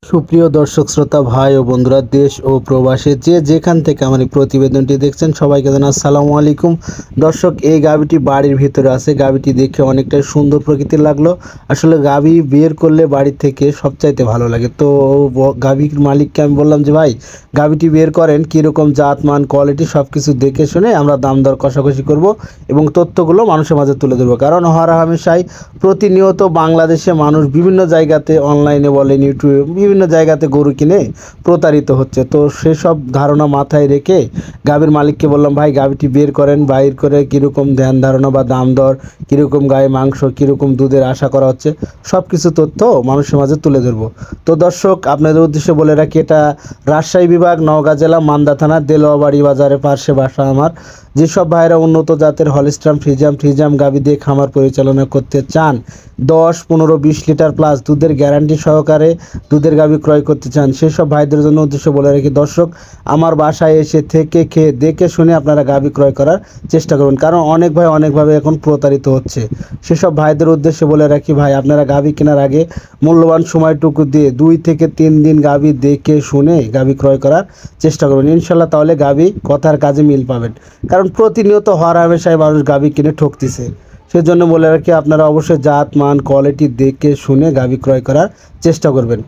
সুপ্রিয় দর্শক শ্রোতা ভাই ও বন্ধুরা, দেশ ও প্রবাসে যে যেখান থেকে আমার এই প্রতিবেদনটি দেখছেন সবাইকে জানাই আসসালামু আলাইকুম। দর্শক, এই গাভীটি বাড়ির ভিতরে আছে। গাভীটি দেখে অনেকটাই সুন্দর প্রকৃতির লাগলো। আসলে গাভী বের করলে বাড়ির থেকে সবচাইতে ভালো লাগে। তো গাভীর মালিককে আমি বললাম যে ভাই, গাভীটি বের করেন, কীরকম জাত মান কোয়ালিটি সব কিছু দেখে শুনে আমরা দাম দর কষাকষি করব এবং তথ্যগুলো মানুষের মাঝে তুলে ধরবো। কারণ হর হামেশাই প্রতিনিয়ত বাংলাদেশে মানুষ বিভিন্ন জায়গাতে অনলাইনে বলেন, ইউটিউবে বিভিন্ন জায়গাতে গরু কিনে প্রতারিত হচ্ছে। তো সেসব ধারণা মাথায় রেখে গাভীর মালিককে বললাম, ভাই গাভীটি বের করেন, বাইর করে কীরকম ধ্যান ধারণা বা দাম দর, কীরকম গায়ে মাংস, কীরকম দুধের আশা করা হচ্ছে, সব কিছু তথ্য মানুষের মাঝে তুলে ধরবো। তো দর্শক, আপনাদের উদ্দেশ্যে বলে রাখি, এটা রাজশাহী বিভাগ, নওগাঁ জেলা, মান্দা থানা, দেলোয়াবাড়ি বাজারের পাশে বাসা আমার। যেসব ভাইরা উন্নত জাতের হলিস্টাম ফ্রিজাম গাভী দিয়ে খামার পরিচালনা করতে চান, 10, 15, 20 লিটার প্লাস দুধের গ্যারান্টি সহকারে দুধের গাভী ক্রয় করতে চান, সেসব ভাইদের জন্য উদ্দেশ্য বলে রাখি, দর্শক আমার বাসায় এসে থেকে খেয়ে দেখে শুনে আপনারা গাভী ক্রয় করার চেষ্টা করবেন। কারণ অনেক ভাই অনেকভাবে এখন প্রতারিত হচ্ছে। সেসব ভাইদের উদ্দেশ্যে বলে রাখি, ভাই আপনারা গাভী কেনার আগে মূল্যবান সময়টুকু দিয়ে 2 থেকে 3 দিন গাভী দেখে শুনে গাভী ক্রয় করার চেষ্টা করবেন। ইনশাল্লাহ তাহলে গাভী কথার কাজে মিল পাবেন। কারণ প্রতিনিয়ত হর হামেশায় মানুষ গাভী কিনে ঠকতেছে। সেজন্য বলে রাখি, আপনারা অবশ্যই জাত মান কোয়ালিটি দেখে শুনে গাভী ক্রয় করার চেষ্টা করবেন।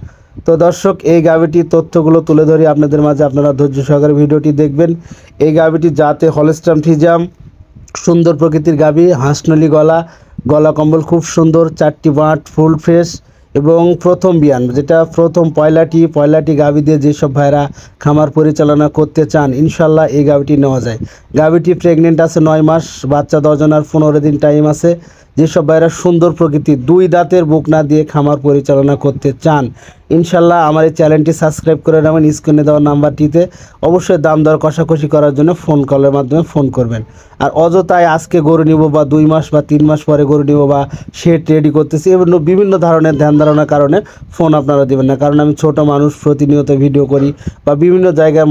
তো দর্শক, এই গাভীটির তথ্যগুলো তুলে ধরি আপনাদের মাঝে, আপনারা ধৈর্য সহকারে ভিডিওটি দেখবেন। এই গাভীটি জাতে হলস্টাম ফ্রিজাম, সুন্দর প্রকৃতির গাভী, হাঁসনলি গলা কম্বল খুব সুন্দর, 4টি বাট ফুল ফ্রেশ এবং প্রথম বিয়ান, যেটা প্রথম পয়লাটি গাভী দিয়ে যেসব ভাইরা খামার পরিচালনা করতে চান, ইনশাল্লাহ এই গাভীটি নেওয়া যায়। গাভীটি প্রেগনেন্ট আছে 9 মাস, বাচ্চা 10 জন আর 15 দিন টাইম আছে। যেসব ভাইরা সুন্দর প্রকৃতির 2 দাঁতের বুকনা দিয়ে খামার পরিচালনা করতে চান, ইনশাল্লাহ আমার এই চ্যানেলটি সাবস্ক্রাইব করে নেবেন। স্ক্রিনে দেওয়া নাম্বারটিতে অবশ্যই দাম দর কষাকষি করার জন্য ফোন কলের মাধ্যমে ফোন করবেন। আর অযথায় আজকে গরু নিব বা 2 মাস বা 3 মাস পরে গরু নিব বা শেড রেডি করতেছি, এবং বিভিন্ন ধরনের ধ্যান ধারণার কারণে ফোন আপনারা দেবেন না। কারণ আমি ছোট মানুষ, প্রতিনিয়ত ভিডিও করি বা বিভিন্ন জায়গায়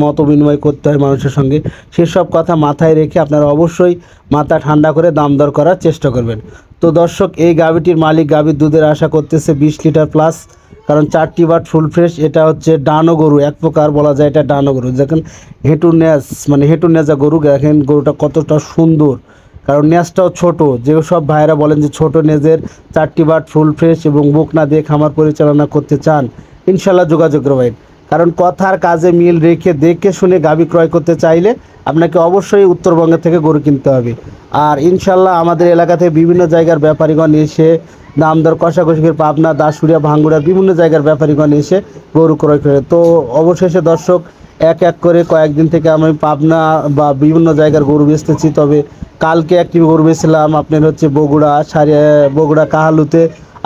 মত বিনিময় করতে হয় মানুষের সঙ্গে। সেসব কথা মাথায় রেখে আপনারা অবশ্যই মাথা ঠান্ডা করে দাম দর করার চেষ্টা করবেন। তো দর্শক, এই গাভীটির মালিক গাভীর দুধের আশা করতেছে 20 লিটার প্লাস। কারণ 4টি বাট ফুল ফ্রেশ, এটা হচ্ছে ডানো গরু, এক প্রকার বলা যায় এটা ডানো গরু। দেখেন হেঁটু নেজা গরু, দেখেন গরুটা কতটা সুন্দর। কারণ নেজটাও ছোট, যে সব ভাইরা বলেন যে ছোট নেজের 4টি বাট ফুল ফ্রেশ এবং বুকনা দিয়ে খামার পরিচালনা করতে চান, ইনশাল্লাহ যোগাযোগ করবেন। কারণ কথার কাজে মিল রেখে দেখে শুনে গাভী ক্রয় করতে চাইলে আপনাকে অবশ্যই উত্তরবঙ্গ থেকে গরু কিনতে হবে। আর ইনশাল্লাহ আমাদের এলাকা থেকে বিভিন্ন জায়গার ব্যাপারীগণ এসে দাম দর কষাকষি করে, পাবনা, দাসুরিয়া, ভাঙ্গুড়া বিভিন্ন জায়গার ব্যাপারীগণ এসে গরু ক্রয় করে। তো অবশেষে দর্শক, এক এক করে কয়েকদিন থেকে আমি পাবনা বা বিভিন্ন জায়গার গরু বেচতেছি। তবে কালকে একটি গরু বেচলাম আপনার হচ্ছে বগুড়া কাহালুতে,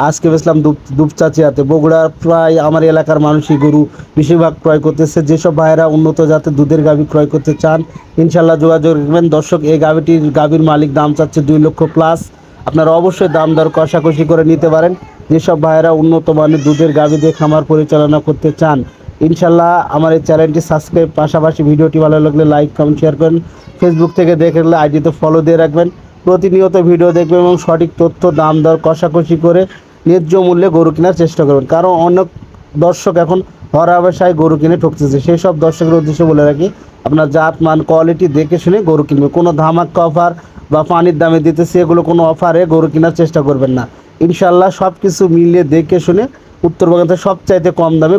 আজকে বেচলাম দুপচাচিয়াতে। বগুড়ার প্রায় আমার এলাকার মানুষই গরু বেশিরভাগ ক্রয় করতেছে। যেসব ভাইয়েরা উন্নত জাতের দুধের গাভী ক্রয় করতে চান, ইনশাল্লাহ যোগাযোগ রাখবেন। দর্শক, এই গাভীর মালিক দাম চাচ্ছে 2 লক্ষ প্লাস। আপনারা অবশ্যই দাম দর কষাকষি করে নিতে পারেন। যেসব ভাইয়েরা উন্নত মানের দুধের গাভী দিয়ে খামার পরিচালনা করতে চান, ইনশাল্লাহ আমার এই চ্যানেলটি সাবস্ক্রাইব, পাশাপাশি ভিডিওটি ভালো লাগলে লাইক কমেন্ট শেয়ার করেন। ফেসবুক থেকে দেখলে আইডিতে ফলো দিয়ে রাখবেন। প্রতিনিয়ত ভিডিও দেখবেন এবং সঠিক তথ্য দাম দর কষাকষি করে ন্যায্য মূল্যে গরু কেনার চেষ্টা করবেন। কারণ অনেক দর্শক এখন হর হামেশায় গরু কিনে ঠকতেছে। সেই সব দর্শকের উদ্দেশ্যে বলে রাখি, আপনার জাত মান কোয়ালিটি দেখে শুনে গরু কিনবে। কোনো ধামাক্কা অফার বা পানির দামে দিতেছে, এগুলো কোনো অফারে গরু কেনার চেষ্টা করবেন না। ইনশাল্লাহ সব কিছু মিলিয়ে দেখে শুনে উত্তরবঙ্গে সবচাইতে কম দামে